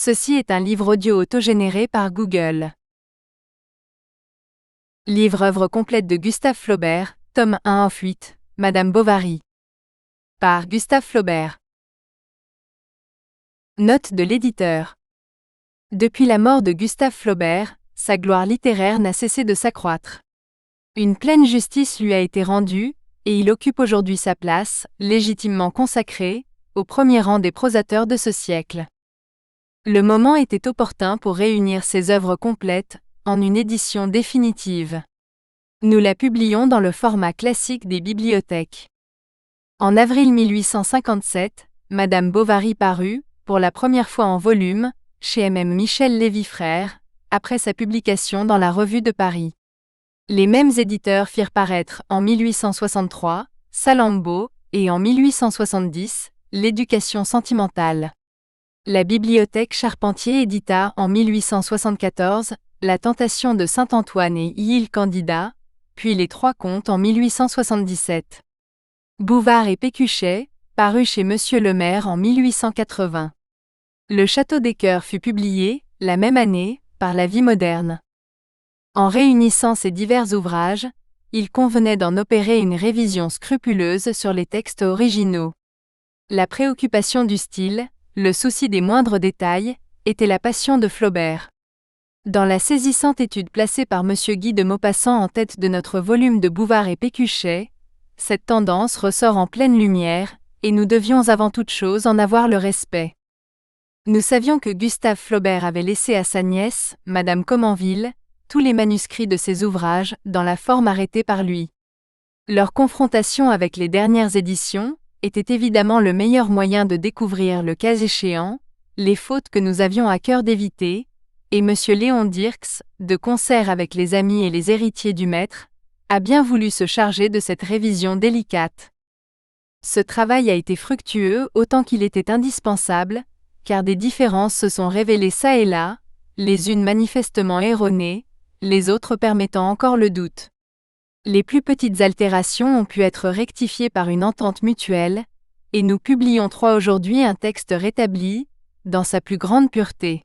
Ceci est un livre audio autogénéré par Google. Livre-œuvre complète de Gustave Flaubert, tome 1 of 8, Madame Bovary. Par Gustave Flaubert. Note de l'éditeur. Depuis la mort de Gustave Flaubert, sa gloire littéraire n'a cessé de s'accroître. Une pleine justice lui a été rendue, et il occupe aujourd'hui sa place, légitimement consacrée, au premier rang des prosateurs de ce siècle. Le moment était opportun pour réunir ses œuvres complètes, en une édition définitive. Nous la publions dans le format classique des bibliothèques. En avril 1857, Madame Bovary parut, pour la première fois en volume, chez M.M. Michel Lévy Frères, après sa publication dans la Revue de Paris. Les mêmes éditeurs firent paraître en 1863, Salammbô, et en 1870, L'éducation sentimentale. La bibliothèque Charpentier édita en 1874, La tentation de saint Antoine et Il Candida, puis Les Trois Contes en 1877. Bouvard et Pécuchet, paru chez Monsieur le Maire en 1880. Le Château des Cœurs fut publié, la même année, par La Vie moderne. En réunissant ces divers ouvrages, il convenait d'en opérer une révision scrupuleuse sur les textes originaux. La préoccupation du style, le souci des moindres détails, était la passion de Flaubert. Dans la saisissante étude placée par M. Guy de Maupassant en tête de notre volume de Bouvard et Pécuchet, cette tendance ressort en pleine lumière, et nous devions avant toute chose en avoir le respect. Nous savions que Gustave Flaubert avait laissé à sa nièce, Madame Comenville, tous les manuscrits de ses ouvrages, dans la forme arrêtée par lui. Leur confrontation avec les dernières éditions était évidemment le meilleur moyen de découvrir le cas échéant, les fautes que nous avions à cœur d'éviter, et M. Léon Dircks, de concert avec les amis et les héritiers du maître, a bien voulu se charger de cette révision délicate. Ce travail a été fructueux autant qu'il était indispensable, car des différences se sont révélées çà et là, les unes manifestement erronées, les autres permettant encore le doute. Les plus petites altérations ont pu être rectifiées par une entente mutuelle, et nous publions aujourd'hui un texte rétabli, dans sa plus grande pureté.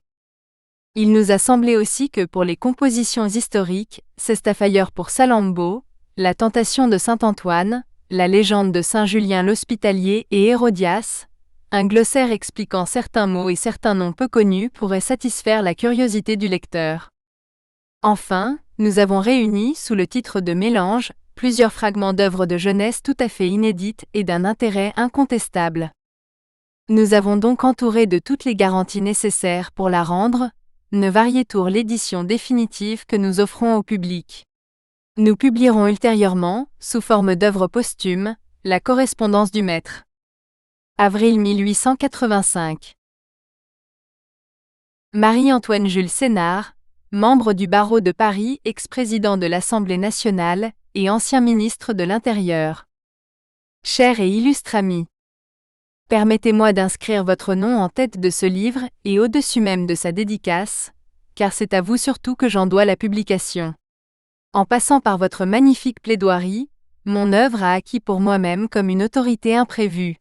Il nous a semblé aussi que pour les compositions historiques, Sestafayeur pour Salammbô, La tentation de saint Antoine, La légende de saint Julien l'Hospitalier et Hérodias, un glossaire expliquant certains mots et certains noms peu connus pourrait satisfaire la curiosité du lecteur. Enfin, nous avons réuni, sous le titre de Mélange, plusieurs fragments d'œuvres de jeunesse tout à fait inédites et d'un intérêt incontestable. Nous avons donc entouré de toutes les garanties nécessaires pour la rendre, ne varietour l'édition définitive que nous offrons au public. Nous publierons ultérieurement, sous forme d'œuvres posthumes, la correspondance du maître. Avril 1885. Marie-Antoine Jules Sénard, membre du barreau de Paris, ex-président de l'Assemblée nationale et ancien ministre de l'Intérieur. Cher et illustre ami, permettez-moi d'inscrire votre nom en tête de ce livre et au-dessus même de sa dédicace, car c'est à vous surtout que j'en dois la publication. En passant par votre magnifique plaidoirie, mon œuvre a acquis pour moi-même comme une autorité imprévue.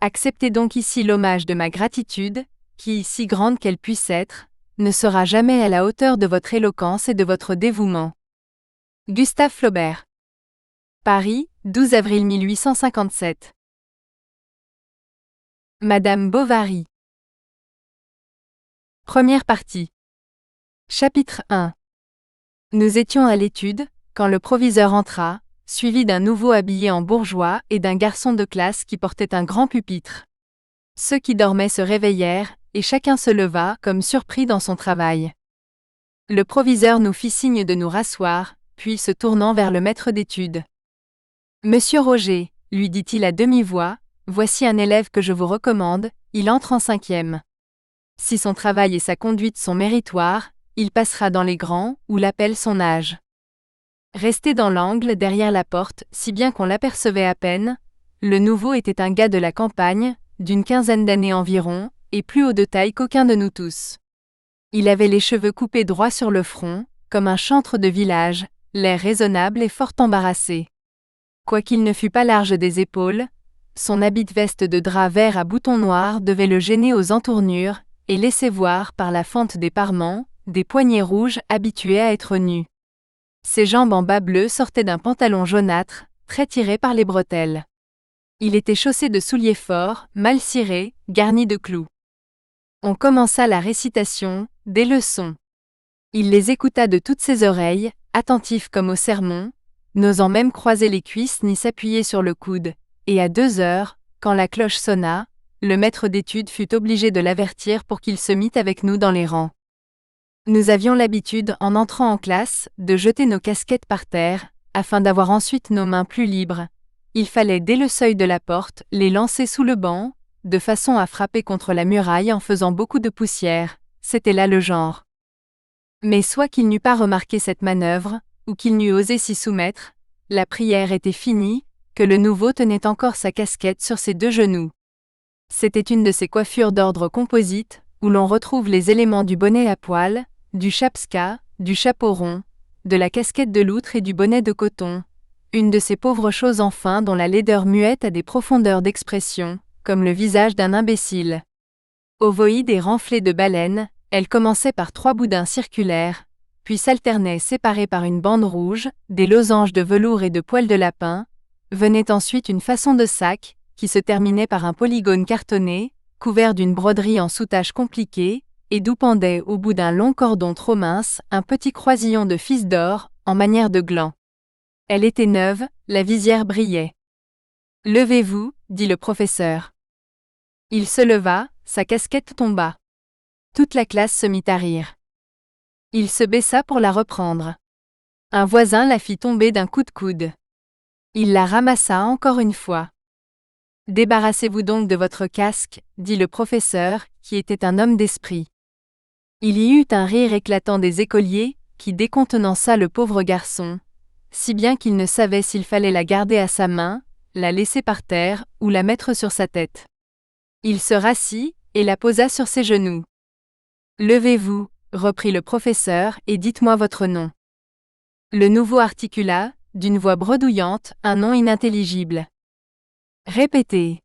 Acceptez donc ici l'hommage de ma gratitude, qui, si grande qu'elle puisse être, ne sera jamais à la hauteur de votre éloquence et de votre dévouement. Gustave Flaubert. Paris, 12 avril 1857. Madame Bovary. Première partie. Chapitre 1. Nous étions à l'étude, quand le proviseur entra, suivi d'un nouveau habillé en bourgeois et d'un garçon de classe qui portait un grand pupitre. Ceux qui dormaient se réveillèrent, et chacun se leva comme surpris dans son travail. Le proviseur nous fit signe de nous rasseoir, puis se tournant vers le maître d'études. « Monsieur Roger, lui dit-il à demi-voix, voici un élève que je vous recommande, il entre en 5e. Si son travail et sa conduite sont méritoires, il passera dans les grands, où l'appelle son âge. » Resté dans l'angle derrière la porte, si bien qu'on l'apercevait à peine, le nouveau était un gars de la campagne, d'une quinzaine d'années environ, et plus haut de taille qu'aucun de nous tous. Il avait les cheveux coupés droit sur le front, comme un chantre de village, l'air raisonnable et fort embarrassé. Quoiqu'il ne fût pas large des épaules, son habit de veste de drap vert à boutons noirs devait le gêner aux entournures, et laissait voir, par la fente des parements, des poignets rouges habitués à être nus. Ses jambes en bas bleus sortaient d'un pantalon jaunâtre, très tiré par les bretelles. Il était chaussé de souliers forts, mal cirés, garnis de clous. On commença la récitation, des leçons. Il les écouta de toutes ses oreilles, attentif comme au sermon, n'osant même croiser les cuisses ni s'appuyer sur le coude, et à 2 heures, quand la cloche sonna, le maître d'études fut obligé de l'avertir pour qu'il se mît avec nous dans les rangs. Nous avions l'habitude, en entrant en classe, de jeter nos casquettes par terre, afin d'avoir ensuite nos mains plus libres. Il fallait dès le seuil de la porte les lancer sous le banc, de façon à frapper contre la muraille en faisant beaucoup de poussière, c'était là le genre. Mais soit qu'il n'eût pas remarqué cette manœuvre, ou qu'il n'eût osé s'y soumettre, la prière était finie, que le nouveau tenait encore sa casquette sur ses 2 genoux. C'était une de ces coiffures d'ordre composite, où l'on retrouve les éléments du bonnet à poil, du chapska, du chapeau rond, de la casquette de loutre et du bonnet de coton, une de ces pauvres choses enfin dont la laideur muette a des profondeurs d'expression, comme le visage d'un imbécile. Ovoïde et renflée de baleine, elle commençait par 3 boudins circulaires, puis s'alternait séparés par une bande rouge, des losanges de velours et de poils de lapin, venait ensuite une façon de sac, qui se terminait par un polygone cartonné, couvert d'une broderie en soutache compliquée, et d'où pendait au bout d'un long cordon trop mince un petit croisillon de fils d'or, en manière de gland. Elle était neuve, la visière brillait. « Levez-vous » dit le professeur. Il se leva, sa casquette tomba. Toute la classe se mit à rire. Il se baissa pour la reprendre. Un voisin la fit tomber d'un coup de coude. Il la ramassa encore une fois. « Débarrassez-vous donc de votre casque » dit le professeur, qui était un homme d'esprit. Il y eut un rire éclatant des écoliers, qui décontenança le pauvre garçon, si bien qu'il ne savait s'il fallait la garder à sa main, la laisser par terre ou la mettre sur sa tête. Il se rassit et la posa sur ses genoux. « Levez-vous » reprit le professeur, et dites-moi votre nom. Le nouveau articula, d'une voix bredouillante, un nom inintelligible. Répétez.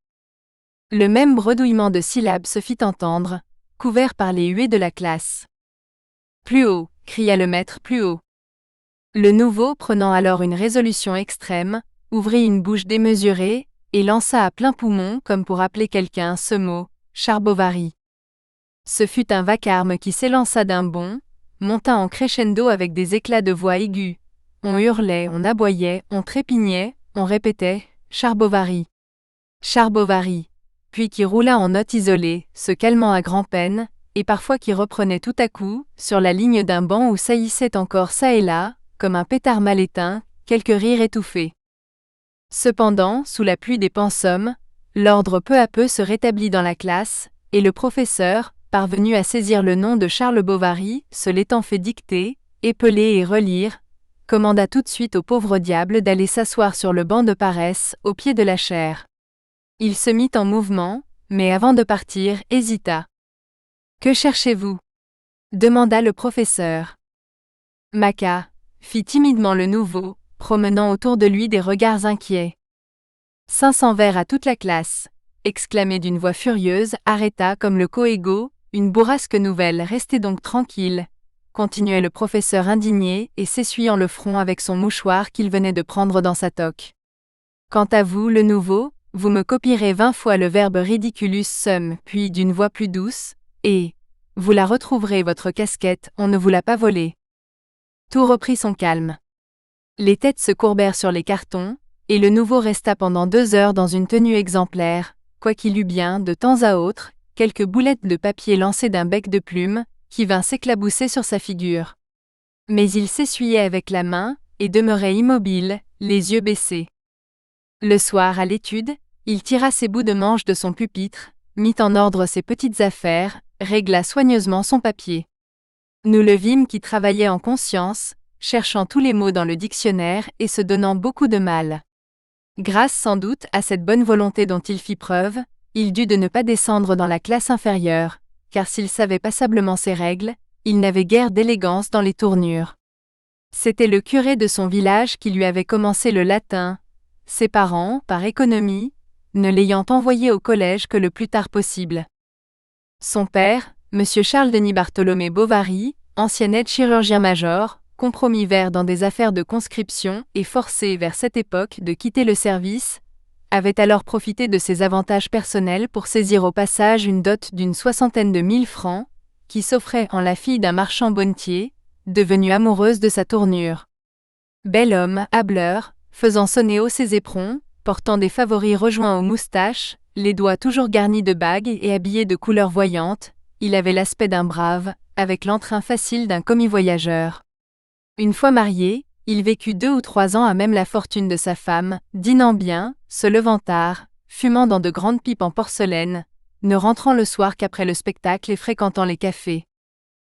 Le même bredouillement de syllabes se fit entendre, couvert par les huées de la classe. Plus haut, cria le maître, plus haut. Le nouveau, prenant alors une résolution extrême, ouvrit une bouche démesurée, et lança à plein poumon, comme pour appeler quelqu'un, ce mot, Charbovary. Ce fut un vacarme qui s'élança d'un bond, monta en crescendo avec des éclats de voix aigus. On hurlait, on aboyait, on trépignait, on répétait « Charbovary ». Charbovary, puis qui roula en notes isolées, se calmant à grand-peine, et parfois qui reprenait tout à coup, sur la ligne d'un banc où saillissait encore çà et là, comme un pétard mal éteint, quelques rires étouffés. Cependant, sous la pluie des pensums, l'ordre peu à peu se rétablit dans la classe, et le professeur, parvenu à saisir le nom de Charles Bovary, se l'étant fait dicter, épeler et relire, commanda tout de suite au pauvre diable d'aller s'asseoir sur le banc de paresse, au pied de la chaire. Il se mit en mouvement, mais avant de partir, hésita. « Que cherchez-vous » demanda le professeur. « Maca » fit timidement le nouveau, promenant autour de lui des regards inquiets. « 500 vers à toute la classe » exclamé d'une voix furieuse, arrêta comme le coégo, une bourrasque nouvelle, restez donc tranquille, continuait le professeur indigné et s'essuyant le front avec son mouchoir qu'il venait de prendre dans sa toque. Quant à vous, le nouveau, vous me copierez 20 fois le verbe ridiculus sum, puis d'une voix plus douce, et vous la retrouverez votre casquette, on ne vous l'a pas volée. Tout reprit son calme. Les têtes se courbèrent sur les cartons, et le nouveau resta pendant 2 heures dans une tenue exemplaire, quoiqu'il eût bien, de temps à autre, quelques boulettes de papier lancées d'un bec de plume, qui vint s'éclabousser sur sa figure. Mais il s'essuyait avec la main, et demeurait immobile, les yeux baissés. Le soir, à l'étude, il tira ses bouts de manche de son pupitre, mit en ordre ses petites affaires, régla soigneusement son papier. Nous le vîmes qui travaillait en conscience, cherchant tous les mots dans le dictionnaire et se donnant beaucoup de mal. Grâce sans doute à cette bonne volonté dont il fit preuve, il dut de ne pas descendre dans la classe inférieure, car s'il savait passablement ses règles, il n'avait guère d'élégance dans les tournures. C'était le curé de son village qui lui avait commencé le latin, ses parents, par économie, ne l'ayant envoyé au collège que le plus tard possible. Son père, M. Charles-Denis Bartholomé Bovary, ancien aide-chirurgien-major, compromis dans des affaires de conscription et forcé vers cette époque de quitter le service, avait alors profité de ses avantages personnels pour saisir au passage une dot d'une 60aine de 1000 francs, qui s'offrait en la fille d'un marchand bonnetier, devenue amoureuse de sa tournure. Bel homme, hâbleur, faisant sonner haut ses éperons, portant des favoris rejoints aux moustaches, les doigts toujours garnis de bagues et habillé de couleurs voyantes, il avait l'aspect d'un brave, avec l'entrain facile d'un commis-voyageur. Une fois marié, il vécut 2 ou 3 ans à même la fortune de sa femme, dînant bien, se levant tard, fumant dans de grandes pipes en porcelaine, ne rentrant le soir qu'après le spectacle et fréquentant les cafés.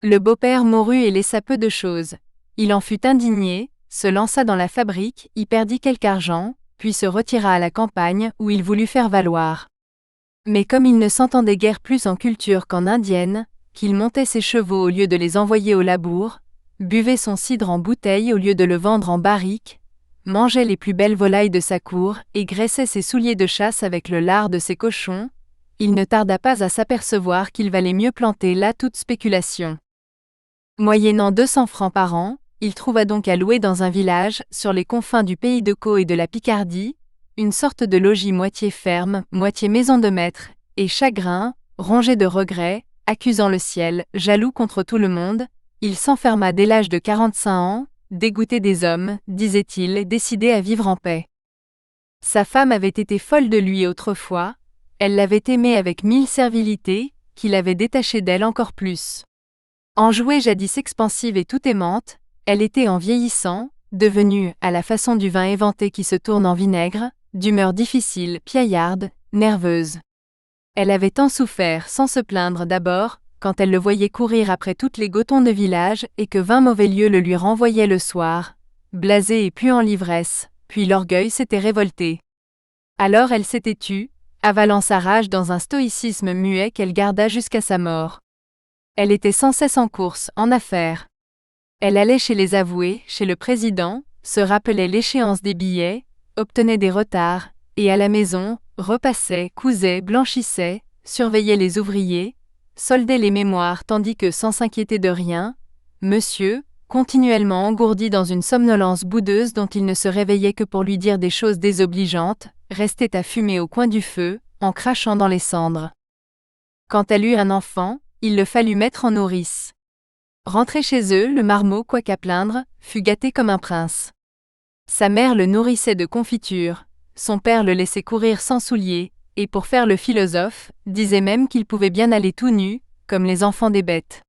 Le beau-père mourut et laissa peu de choses. Il en fut indigné, se lança dans la fabrique, y perdit quelque argent, puis se retira à la campagne où il voulut faire valoir. Mais comme il ne s'entendait guère plus en culture qu'en indienne, qu'il montait ses chevaux au lieu de les envoyer au labour, buvait son cidre en bouteille au lieu de le vendre en barrique, mangeait les plus belles volailles de sa cour et graissait ses souliers de chasse avec le lard de ses cochons, il ne tarda pas à s'apercevoir qu'il valait mieux planter là toute spéculation. Moyennant 200 francs par an, il trouva donc à louer dans un village, sur les confins du pays de Caux et de la Picardie, une sorte de logis moitié ferme, moitié maison de maître, et chagrin, rongé de regrets, accusant le ciel, jaloux contre tout le monde, il s'enferma dès l'âge de 45 ans, dégoûté des hommes, disait-il, décidé à vivre en paix. Sa femme avait été folle de lui autrefois, elle l'avait aimé avec 1000 servilités, qui l'avaient détaché d'elle encore plus. Enjouée jadis expansive et tout aimante, elle était en vieillissant, devenue, à la façon du vin éventé qui se tourne en vinaigre, d'humeur difficile, piaillarde, nerveuse. Elle avait tant souffert sans se plaindre d'abord, quand elle le voyait courir après toutes les gotons de village et que 20 mauvais lieux le lui renvoyaient le soir, blasé et puant l'ivresse, puis l'orgueil s'était révolté. Alors elle s'était tue, avalant sa rage dans un stoïcisme muet qu'elle garda jusqu'à sa mort. Elle était sans cesse en course, en affaires. Elle allait chez les avoués, chez le président, se rappelait l'échéance des billets, obtenait des retards, et à la maison, repassait, cousait, blanchissait, surveillait les ouvriers, soldait les mémoires tandis que sans s'inquiéter de rien, monsieur, continuellement engourdi dans une somnolence boudeuse dont il ne se réveillait que pour lui dire des choses désobligeantes, restait à fumer au coin du feu, en crachant dans les cendres. Quand elle eut un enfant, il le fallut mettre en nourrice. Rentré chez eux, le marmot, quoiqu'à plaindre, fut gâté comme un prince. Sa mère le nourrissait de confitures, son père le laissait courir sans souliers, et pour faire le philosophe, disait même qu'il pouvait bien aller tout nu, comme les enfants des bêtes.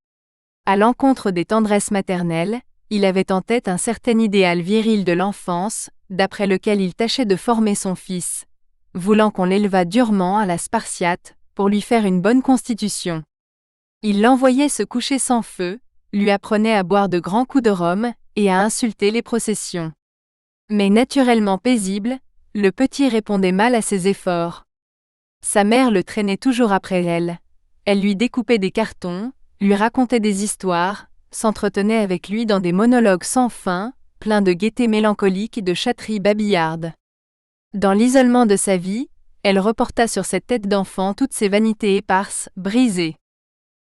À l'encontre des tendresses maternelles, il avait en tête un certain idéal viril de l'enfance, d'après lequel il tâchait de former son fils, voulant qu'on l'élevât durement à la Spartiate, pour lui faire une bonne constitution. Il l'envoyait se coucher sans feu, lui apprenait à boire de grands coups de rhum, et à insulter les processions. Mais naturellement paisible, le petit répondait mal à ses efforts. Sa mère le traînait toujours après elle. Elle lui découpait des cartons, lui racontait des histoires, s'entretenait avec lui dans des monologues sans fin, pleins de gaieté mélancolique et de chatteries babillardes. Dans l'isolement de sa vie, elle reporta sur cette tête d'enfant toutes ses vanités éparses, brisées.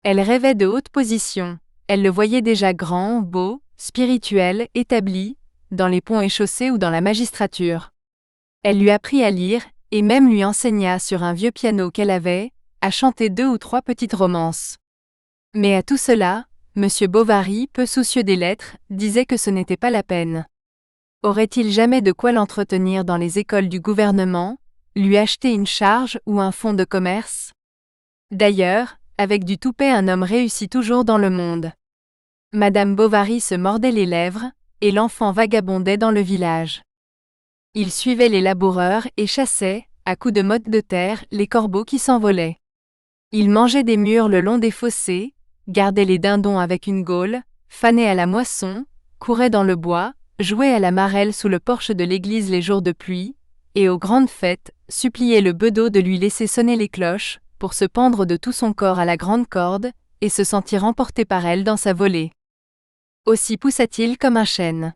Elle rêvait de hautes positions, elle le voyait déjà grand, beau, spirituel, établi, dans les ponts et chaussées ou dans la magistrature. Elle lui apprit à lire, et même lui enseigna sur un vieux piano qu'elle avait, à chanter 2 ou 3 petites romances. Mais à tout cela, M. Bovary, peu soucieux des lettres, disait que ce n'était pas la peine. Aurait-il jamais de quoi l'entretenir dans les écoles du gouvernement, lui acheter une charge ou un fonds de commerce? D'ailleurs, avec du toupet un homme réussit toujours dans le monde. Madame Bovary se mordait les lèvres, et l'enfant vagabondait dans le village. Il suivait les laboureurs et chassait, à coups de mottes de terre, les corbeaux qui s'envolaient. Il mangeait des mûres le long des fossés, gardait les dindons avec une gaule, fanait à la moisson, courait dans le bois, jouait à la marelle sous le porche de l'église les jours de pluie, et aux grandes fêtes, suppliait le bedeau de lui laisser sonner les cloches, pour se pendre de tout son corps à la grande corde, et se sentir emporté par elle dans sa volée. Aussi poussa-t-il comme un chêne.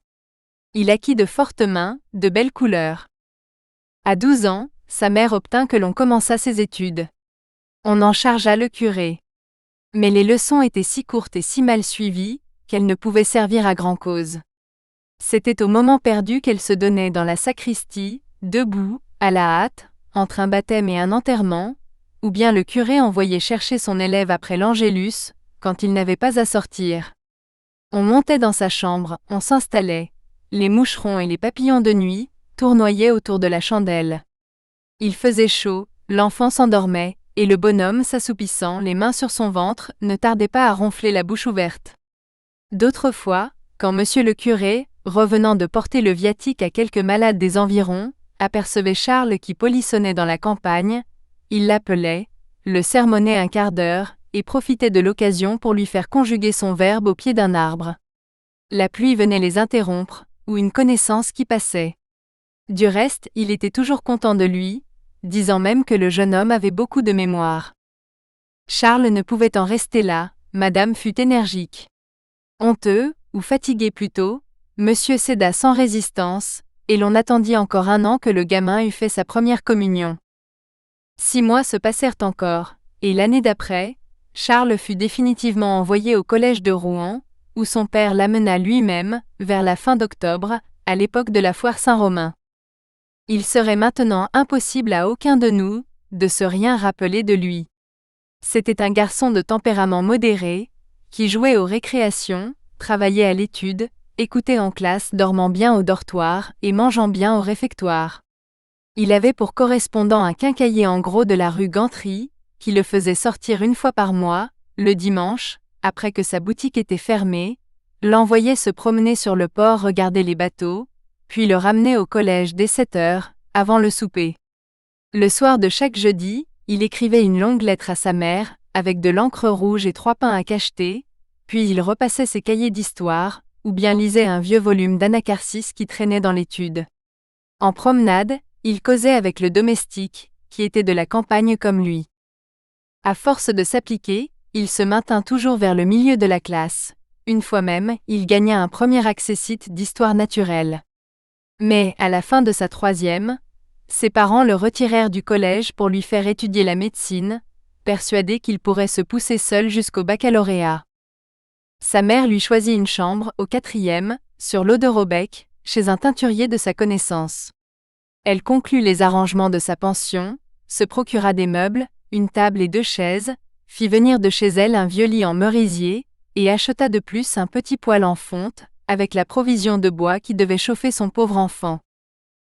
Il acquit de fortes mains, de belles couleurs. À 12 ans, sa mère obtint que l'on commençât ses études. On en chargea le curé. Mais les leçons étaient si courtes et si mal suivies, qu'elles ne pouvaient servir à grand cause. C'était au moment perdu qu'elle se donnait dans la sacristie, debout, à la hâte, entre un baptême et un enterrement, ou bien le curé envoyait chercher son élève après l'Angélus, quand il n'avait pas à sortir. On montait dans sa chambre, on s'installait. Les moucherons et les papillons de nuit tournoyaient autour de la chandelle. Il faisait chaud, l'enfant s'endormait, et le bonhomme, s'assoupissant, les mains sur son ventre, ne tardait pas à ronfler la bouche ouverte. D'autres fois, quand monsieur le curé, revenant de porter le viatique à quelques malades des environs, apercevait Charles qui polissonnait dans la campagne, il l'appelait, le sermonnait un quart d'heure, et profitait de l'occasion pour lui faire conjuguer son verbe au pied d'un arbre. La pluie venait les interrompre, ou une connaissance qui passait. Du reste, il était toujours content de lui, disant même que le jeune homme avait beaucoup de mémoire. Charles ne pouvait en rester là, madame fut énergique. Honteux, ou fatigué plutôt, monsieur céda sans résistance, et l'on attendit encore 1 an que le gamin eût fait sa première communion. 6 mois se passèrent encore, et l'année d'après, Charles fut définitivement envoyé au collège de Rouen, où son père l'amena lui-même, vers la fin d'octobre, à l'époque de la foire Saint-Romain. Il serait maintenant impossible à aucun de nous, de se rien rappeler de lui. C'était un garçon de tempérament modéré, qui jouait aux récréations, travaillait à l'étude, écoutait en classe, dormant bien au dortoir et mangeant bien au réfectoire. Il avait pour correspondant un quincaillier en gros de la rue Gantry, qui le faisait sortir 1 fois par mois, le dimanche, après que sa boutique était fermée, l'envoyait se promener sur le port regarder les bateaux, puis le ramenait au collège dès 7 heures, avant le souper. Le soir de chaque jeudi, il écrivait une longue lettre à sa mère, avec de l'encre rouge et 3 pains à cacheter, puis il repassait ses cahiers d'histoire, ou bien lisait un vieux volume d'Anacharsis qui traînait dans l'étude. En promenade, il causait avec le domestique, qui était de la campagne comme lui. À force de s'appliquer, il se maintint toujours vers le milieu de la classe. Une fois même, il gagna un premier accessit d'histoire naturelle. Mais, à la fin de sa 3e, ses parents le retirèrent du collège pour lui faire étudier la médecine, persuadés qu'il pourrait se pousser seul jusqu'au baccalauréat. Sa mère lui choisit une chambre, au 4e, sur l'eau de Robec, chez un teinturier de sa connaissance. Elle conclut les arrangements de sa pension, se procura des meubles, une table et 2 chaises, fit venir de chez elle un vieux lit en merisier, et acheta de plus un petit poêle en fonte, avec la provision de bois qui devait chauffer son pauvre enfant.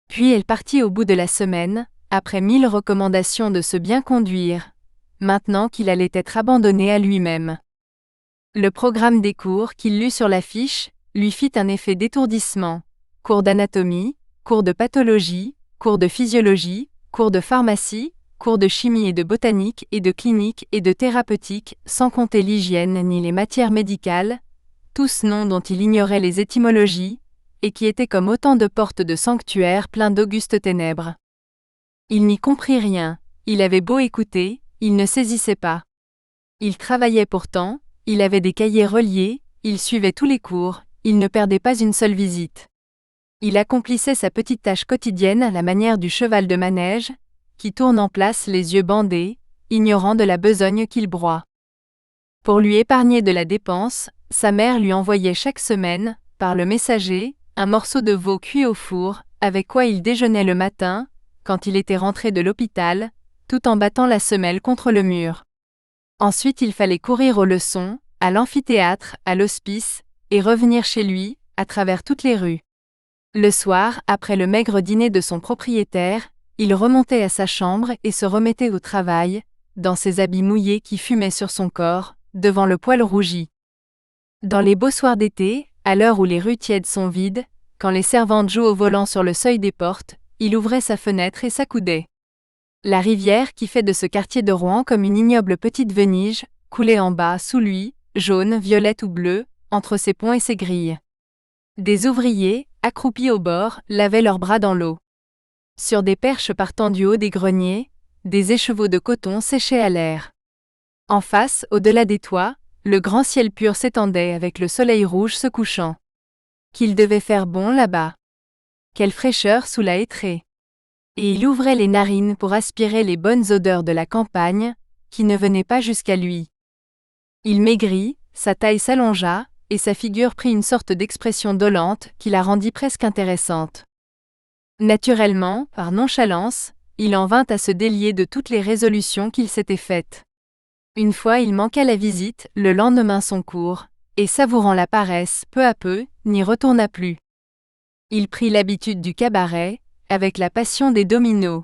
Puis elle partit au bout de la semaine, après 1000 recommandations de se bien conduire, maintenant qu'il allait être abandonné à lui-même. Le programme des cours qu'il lut sur l'affiche lui fit un effet d'étourdissement. Cours d'anatomie, cours de pathologie, cours de physiologie, cours de pharmacie, cours de chimie et de botanique et de clinique et de thérapeutique, sans compter l'hygiène ni les matières médicales, tous noms dont il ignorait les étymologies, et qui étaient comme autant de portes de sanctuaires pleins d'augustes ténèbres. Il n'y comprit rien, il avait beau écouter, il ne saisissait pas. Il travaillait pourtant, il avait des cahiers reliés, il suivait tous les cours, il ne perdait pas une seule visite. Il accomplissait sa petite tâche quotidienne à la manière du cheval de manège, qui tourne en place les yeux bandés, ignorant de la besogne qu'il broie. Pour lui épargner de la dépense, sa mère lui envoyait chaque semaine, par le messager, un morceau de veau cuit au four, avec quoi il déjeunait le matin, quand il était rentré de l'hôpital, tout en battant la semelle contre le mur. Ensuite il fallait courir aux leçons, à l'amphithéâtre, à l'hospice, et revenir chez lui, à travers toutes les rues. Le soir, après le maigre dîner de son propriétaire, il remontait à sa chambre et se remettait au travail, dans ses habits mouillés qui fumaient sur son corps, devant le poêle rougi. Dans les beaux soirs d'été, à l'heure où les rues tièdes sont vides, quand les servantes jouent au volant sur le seuil des portes, il ouvrait sa fenêtre et s'accoudait. La rivière qui fait de ce quartier de Rouen comme une ignoble petite Venise, coulait en bas, sous lui, jaune, violette ou bleue, entre ses ponts et ses grilles. Des ouvriers, accroupis au bord, lavaient leurs bras dans l'eau. Sur des perches partant du haut des greniers, des écheveaux de coton séchaient à l'air. En face, au-delà des toits, le grand ciel pur s'étendait avec le soleil rouge se couchant. Qu'il devait faire bon là-bas. Quelle fraîcheur sous la hêtraie. Et il ouvrait les narines pour aspirer les bonnes odeurs de la campagne, qui ne venaient pas jusqu'à lui. Il maigrit, sa taille s'allongea, et sa figure prit une sorte d'expression dolente qui la rendit presque intéressante. Naturellement, par nonchalance, il en vint à se délier de toutes les résolutions qu'il s'était faites. Une fois il manqua la visite, le lendemain son cours, et savourant la paresse, peu à peu, n'y retourna plus. Il prit l'habitude du cabaret, avec la passion des dominos.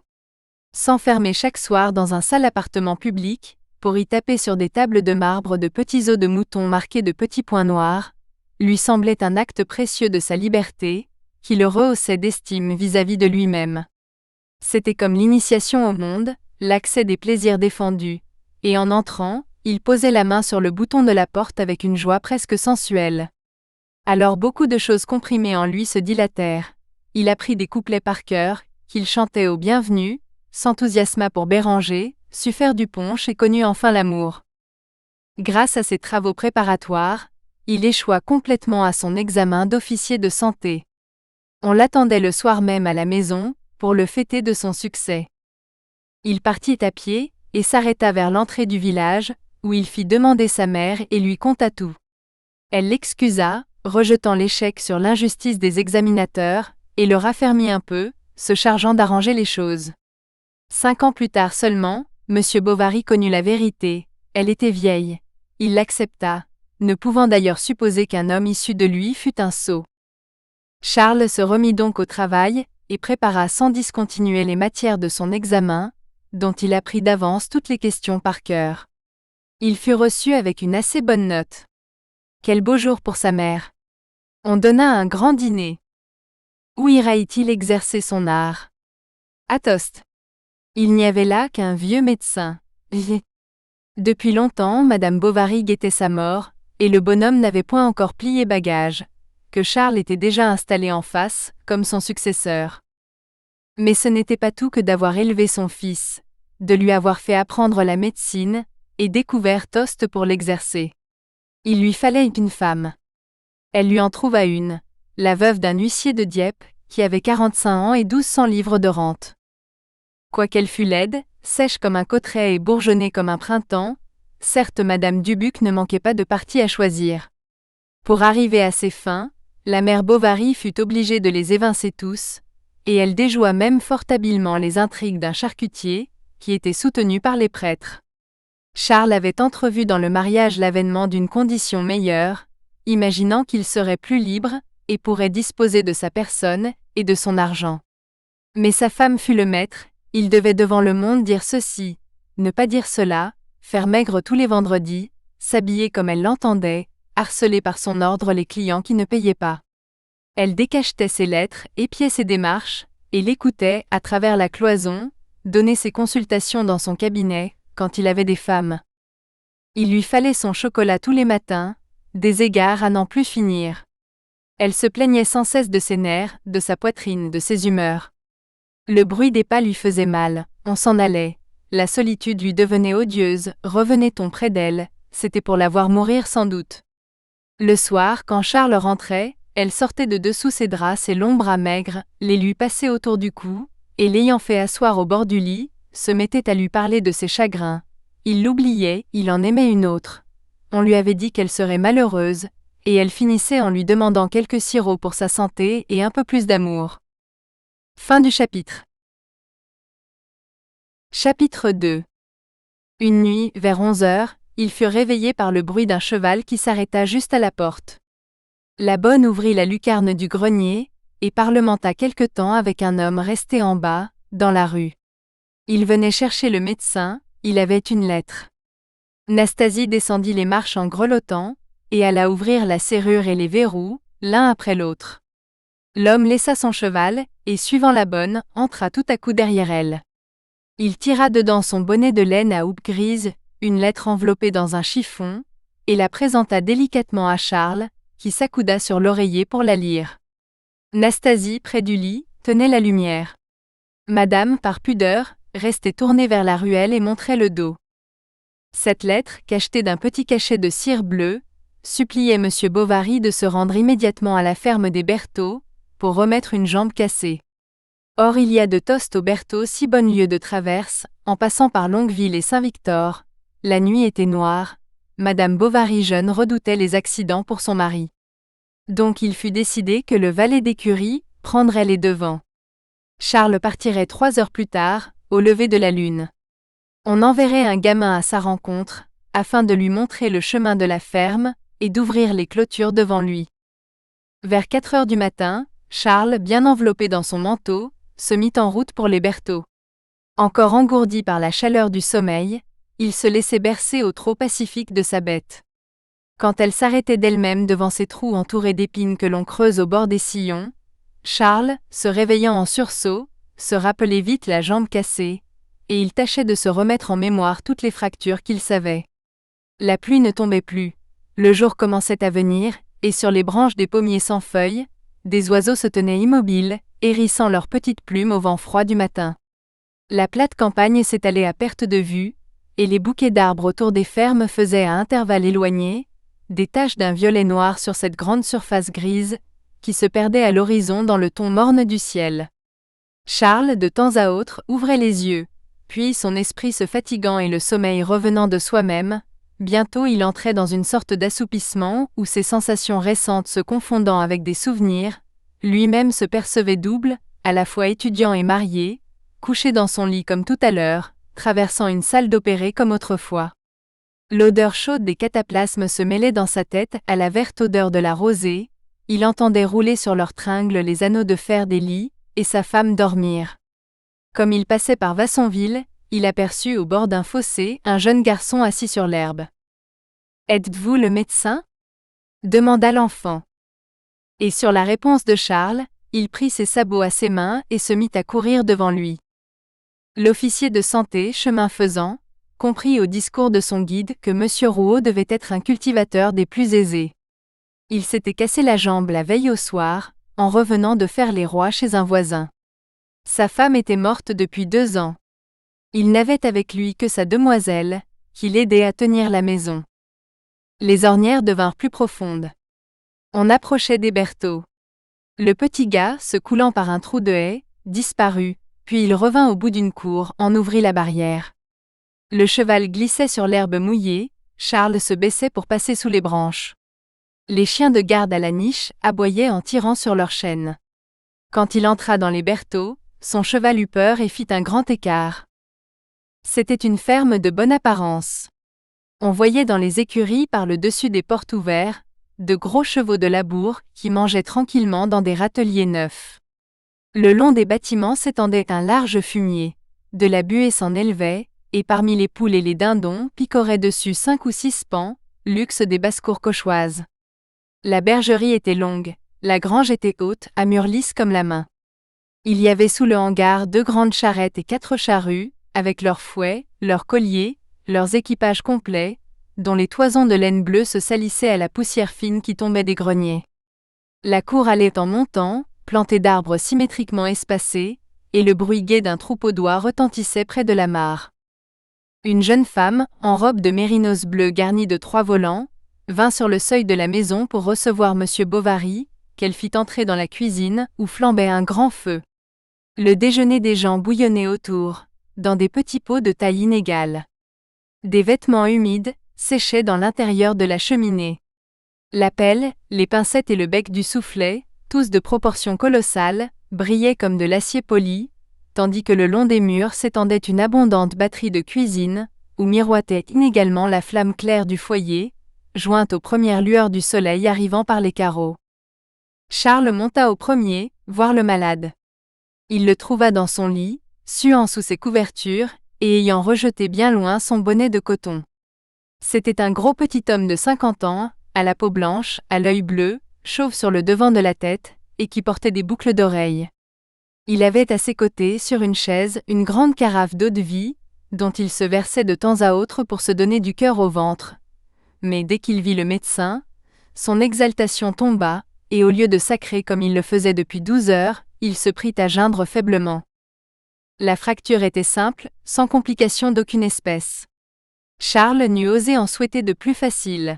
S'enfermer chaque soir dans un sale appartement public, pour y taper sur des tables de marbre de petits os de mouton marqués de petits points noirs, lui semblait un acte précieux de sa liberté, qui le rehaussait d'estime vis-à-vis de lui-même. C'était comme l'initiation au monde, l'accès des plaisirs défendus, et en entrant, il posait la main sur le bouton de la porte avec une joie presque sensuelle. Alors beaucoup de choses comprimées en lui se dilatèrent. Il apprit des couplets par cœur, qu'il chantait au bienvenu, s'enthousiasma pour Béranger, sut faire du punch et connut enfin l'amour. Grâce à ses travaux préparatoires, il échoua complètement à son examen d'officier de santé. On l'attendait le soir même à la maison, pour le fêter de son succès. Il partit à pied, et s'arrêta vers l'entrée du village, où il fit demander sa mère et lui conta tout. Elle l'excusa, rejetant l'échec sur l'injustice des examinateurs, et le raffermit un peu, se chargeant d'arranger les choses. 5 ans plus tard seulement, M. Bovary connut la vérité, elle était vieille. Il l'accepta, ne pouvant d'ailleurs supposer qu'un homme issu de lui fût un sot. Charles se remit donc au travail, et prépara sans discontinuer les matières de son examen, dont il apprit d'avance toutes les questions par cœur. Il fut reçu avec une assez bonne note. Quel beau jour pour sa mère. On donna un grand dîner. Où ira-t-il exercer son art? À Tostes. Il n'y avait là qu'un vieux médecin. Depuis longtemps, Madame Bovary guettait sa mort, et le bonhomme n'avait point encore plié bagage, que Charles était déjà installé en face, comme son successeur. Mais ce n'était pas tout que d'avoir élevé son fils, de lui avoir fait apprendre la médecine, et découvert Tostes pour l'exercer. Il lui fallait une femme. Elle lui en trouva une, la veuve d'un huissier de Dieppe, qui avait 45 ans et 1200 livres de rente. Quoiqu'elle fût laide, sèche comme un cotteret et bourgeonnée comme un printemps, certes Madame Dubuc ne manquait pas de partis à choisir. Pour arriver à ses fins, la mère Bovary fut obligée de les évincer tous, et elle déjoua même fort habilement les intrigues d'un charcutier, qui était soutenu par les prêtres. Charles avait entrevu dans le mariage l'avènement d'une condition meilleure, imaginant qu'il serait plus libre, et pourrait disposer de sa personne, et de son argent. Mais sa femme fut le maître, il devait devant le monde dire ceci, ne pas dire cela, faire maigre tous les vendredis, s'habiller comme elle l'entendait, harceler par son ordre les clients qui ne payaient pas. Elle décachetait ses lettres, épiait ses démarches, et l'écoutait, à travers la cloison, donner ses consultations dans son cabinet, quand il avait des femmes. Il lui fallait son chocolat tous les matins, des égards à n'en plus finir. Elle se plaignait sans cesse de ses nerfs, de sa poitrine, de ses humeurs. Le bruit des pas lui faisait mal, on s'en allait, la solitude lui devenait odieuse, revenait-on près d'elle, c'était pour la voir mourir sans doute. Le soir, quand Charles rentrait, elle sortait de dessous ses draps ses longs bras maigres, les lui passait autour du cou, et l'ayant fait asseoir au bord du lit, se mettait à lui parler de ses chagrins. Il l'oubliait, il en aimait une autre. On lui avait dit qu'elle serait malheureuse, et elle finissait en lui demandant quelques sirops pour sa santé et un peu plus d'amour. Fin du chapitre. Chapitre 2. Une nuit, vers 11 heures, il fut réveillé par le bruit d'un cheval qui s'arrêta juste à la porte. La bonne ouvrit la lucarne du grenier, et parlementa quelque temps avec un homme resté en bas, dans la rue. Il venait chercher le médecin, il avait une lettre. Nastasie descendit les marches en grelottant, et alla ouvrir la serrure et les verrous, l'un après l'autre. L'homme laissa son cheval, et suivant la bonne, entra tout à coup derrière elle. Il tira dedans son bonnet de laine à houppe grise, une lettre enveloppée dans un chiffon, et la présenta délicatement à Charles, qui s'accouda sur l'oreiller pour la lire. Nastasie, près du lit, tenait la lumière. Madame, par pudeur, restait tournée vers la ruelle et montrait le dos. Cette lettre, cachetée d'un petit cachet de cire bleue, suppliait M. Bovary de se rendre immédiatement à la ferme des Bertaux, pour remettre une jambe cassée. Or il y a de Tostes aux Bertaux 6 bonnes lieues de traverse, en passant par Longueville et Saint-Victor. La nuit était noire, Madame Bovary jeune redoutait les accidents pour son mari. Donc il fut décidé que le valet d'écurie prendrait les devants. Charles partirait 3 heures plus tard, au lever de la lune. On enverrait un gamin à sa rencontre, afin de lui montrer le chemin de la ferme, et d'ouvrir les clôtures devant lui. Vers 4 heures du matin, Charles, bien enveloppé dans son manteau, se mit en route pour les Bertaux. Encore engourdi par la chaleur du sommeil, il se laissait bercer au trot pacifique de sa bête. Quand elle s'arrêtait d'elle-même devant ces trous entourés d'épines que l'on creuse au bord des sillons, Charles, se réveillant en sursaut, se rappelait vite la jambe cassée, et il tâchait de se remettre en mémoire toutes les fractures qu'il savait. La pluie ne tombait plus, le jour commençait à venir, et sur les branches des pommiers sans feuilles, des oiseaux se tenaient immobiles, hérissant leurs petites plumes au vent froid du matin. La plate campagne s'étalait à perte de vue, et les bouquets d'arbres autour des fermes faisaient à intervalles éloignés des taches d'un violet noir sur cette grande surface grise, qui se perdait à l'horizon dans le ton morne du ciel. Charles, de temps à autre, ouvrait les yeux, puis son esprit se fatiguant et le sommeil revenant de soi-même, bientôt il entrait dans une sorte d'assoupissement où ses sensations récentes se confondant avec des souvenirs, lui-même se percevait double, à la fois étudiant et marié, couché dans son lit comme tout à l'heure, traversant une salle d'opéré comme autrefois. L'odeur chaude des cataplasmes se mêlait dans sa tête à la verte odeur de la rosée, il entendait rouler sur leurs tringles les anneaux de fer des lits, et sa femme dormir. Comme il passait par Vassonville, il aperçut au bord d'un fossé un jeune garçon assis sur l'herbe. « Êtes-vous le médecin ?» demanda l'enfant. Et sur la réponse de Charles, il prit ses sabots à ses mains et se mit à courir devant lui. L'officier de santé, chemin faisant, comprit au discours de son guide que M. Rouault devait être un cultivateur des plus aisés. Il s'était cassé la jambe la veille au soir, en revenant de faire les rois chez un voisin. Sa femme était morte depuis 2 ans. Il n'avait avec lui que sa demoiselle, qui l'aidait à tenir la maison. Les ornières devinrent plus profondes. On approchait des Bertaux. Le petit gars, se coulant par un trou de haie, disparut, puis il revint au bout d'une cour, en ouvrit la barrière. Le cheval glissait sur l'herbe mouillée, Charles se baissait pour passer sous les branches. Les chiens de garde à la niche aboyaient en tirant sur leurs chaînes. Quand il entra dans les Bertaux, son cheval eut peur et fit un grand écart. C'était une ferme de bonne apparence. On voyait dans les écuries par le dessus des portes ouvertes, de gros chevaux de labour qui mangeaient tranquillement dans des râteliers neufs. Le long des bâtiments s'étendait un large fumier, de la buée s'en élevait, et parmi les poules et les dindons picoraient dessus 5 ou 6 paons, luxe des basses-cours cauchoises. La bergerie était longue, la grange était haute, à murs lisses comme la main. Il y avait sous le hangar 2 grandes charrettes et 4 charrues, avec leurs fouets, leurs colliers, leurs équipages complets, dont les toisons de laine bleue se salissaient à la poussière fine qui tombait des greniers. La cour allait en montant, plantée d'arbres symétriquement espacés, et le bruit gai d'un troupeau d'oies retentissait près de la mare. Une jeune femme, en robe de mérinos bleu garnie de 3 volants, vint sur le seuil de la maison pour recevoir M. Bovary, qu'elle fit entrer dans la cuisine, où flambait un grand feu. Le déjeuner des gens bouillonnait autour, dans des petits pots de taille inégale. Des vêtements humides séchaient dans l'intérieur de la cheminée. La pelle, les pincettes et le bec du soufflet, tous de proportions colossales, brillaient comme de l'acier poli, tandis que le long des murs s'étendait une abondante batterie de cuisine, où miroitait inégalement la flamme claire du foyer, jointe aux premières lueurs du soleil arrivant par les carreaux. Charles monta au premier, voir le malade. Il le trouva dans son lit, suant sous ses couvertures, et ayant rejeté bien loin son bonnet de coton. C'était un gros petit homme de 50 ans, à la peau blanche, à l'œil bleu, chauve sur le devant de la tête, et qui portait des boucles d'oreilles. Il avait à ses côtés, sur une chaise, une grande carafe d'eau-de-vie, dont il se versait de temps à autre pour se donner du cœur au ventre. Mais dès qu'il vit le médecin, son exaltation tomba, et au lieu de sacrer comme il le faisait depuis 12 heures, il se prit à geindre faiblement. La fracture était simple, sans complication d'aucune espèce. Charles n'eût osé en souhaiter de plus facile.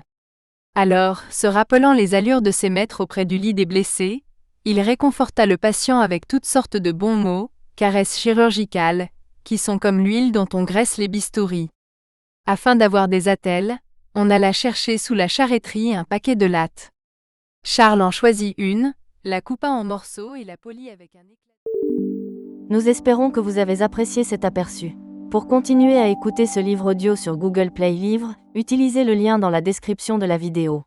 Alors, se rappelant les allures de ses maîtres auprès du lit des blessés, il réconforta le patient avec toutes sortes de bons mots, caresses chirurgicales, qui sont comme l'huile dont on graisse les bistouris. Afin d'avoir des attelles, On alla chercher sous la charretterie un paquet de lattes. Charles en choisit une, la coupa en morceaux et la polit avec un éclat. Nous espérons que vous avez apprécié cet aperçu. Pour continuer à écouter ce livre audio sur Google Play Livres, utilisez le lien dans la description de la vidéo.